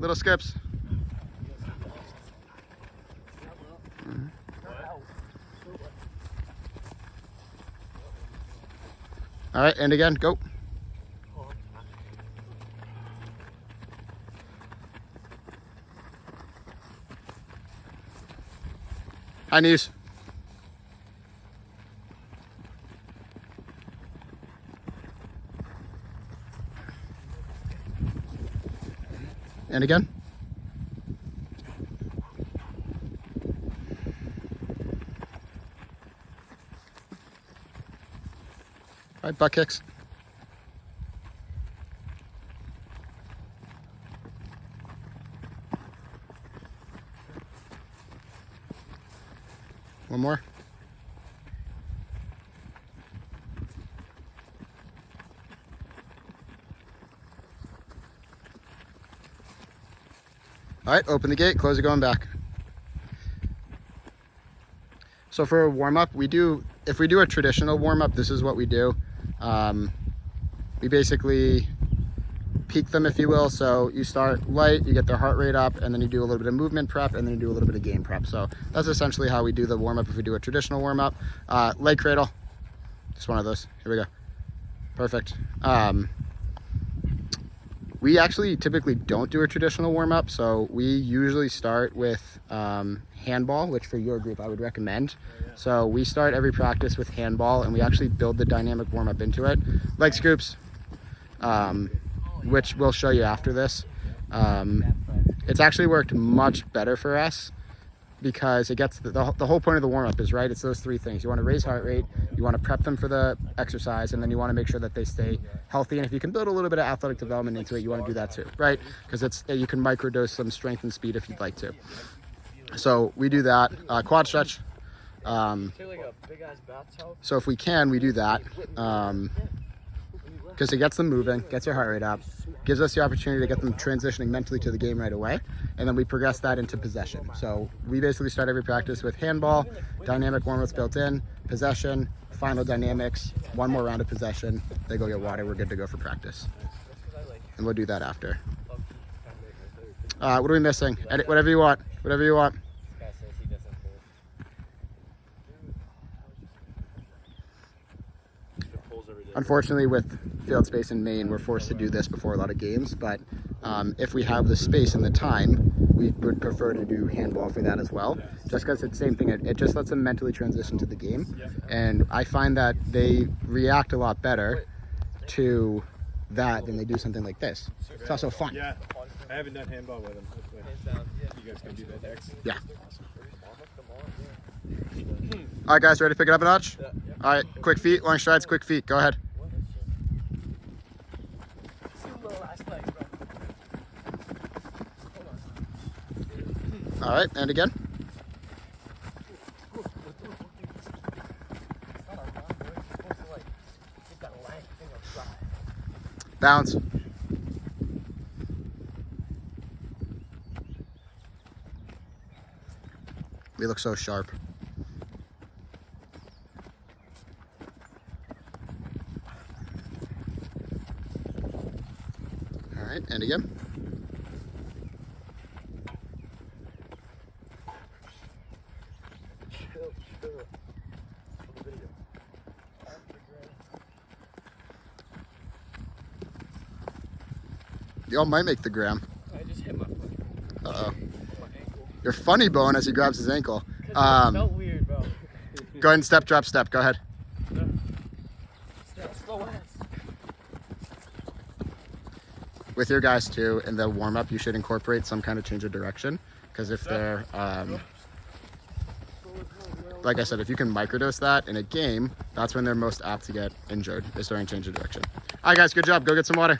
Little skips. All right, and again, go. High knees. And again. All right, butt kicks. One more. All right, open the gate, close it, going back. So for a warm-up, if we do a traditional warm-up, this is what we do. We basically peak them, if you will. So you start light, you get their heart rate up, and then you do a little bit of movement prep, and then you do a little bit of game prep. So that's essentially how we do the warm-up if we do a traditional warm-up. Leg cradle, just one of those. Here we go. Perfect. We actually typically don't do a traditional warm-up, so we usually start with handball, which for your group I would recommend. So we start every practice with handball, and we actually build the dynamic warm-up into it. Leg scoops, which we'll show you after this. It's actually worked much better for us because it gets the whole point of the warm-up is, right, it's those three things. You want to raise heart rate, you want to prep them for the exercise, and then you want to make sure that they stay healthy. And if you can build a little bit of athletic development into it, you want to do that too, right? Because you can microdose some strength and speed if you'd like to. So we do that. Quad stretch. So if we can, we do that because it gets them moving, gets your heart rate up, gives us the opportunity to get them transitioning mentally to the game right away, and then we progress that into possession. So we basically start every practice with handball, dynamic warm-ups built in, possession, final dynamics, one more round of possession, they go get water, we're good to go for practice. And we'll do that after. What are we missing? Edit, whatever you want, whatever you want. Unfortunately, with field space in Maine, we're forced to do this before a lot of games, but if we have the space and the time, we would prefer to do handball for that as well, just because it's the same thing. It just lets them mentally transition to the game, and I find that they react a lot better to that than they do something like this. It's also fun. Yeah, I haven't done handball with them. You guys can do that next. Yeah. All right, guys, ready to pick it up a notch? All right, quick feet, long strides, quick feet. Go ahead. All right, and again. Bounce. We look so sharp. All right, and again. Y'all might make the gram. I just hit my foot. Uh-oh. Your funny bone as he grabs his ankle. It felt weird, bro. Go ahead and step, drop, step. Go ahead. Slow ass. With your guys too, in the warm-up, you should incorporate some kind of change of direction. Because if they're, like I said, if you can microdose that in a game, that's when they're most apt to get injured, is during change of direction. All right, guys, good job. Go get some water.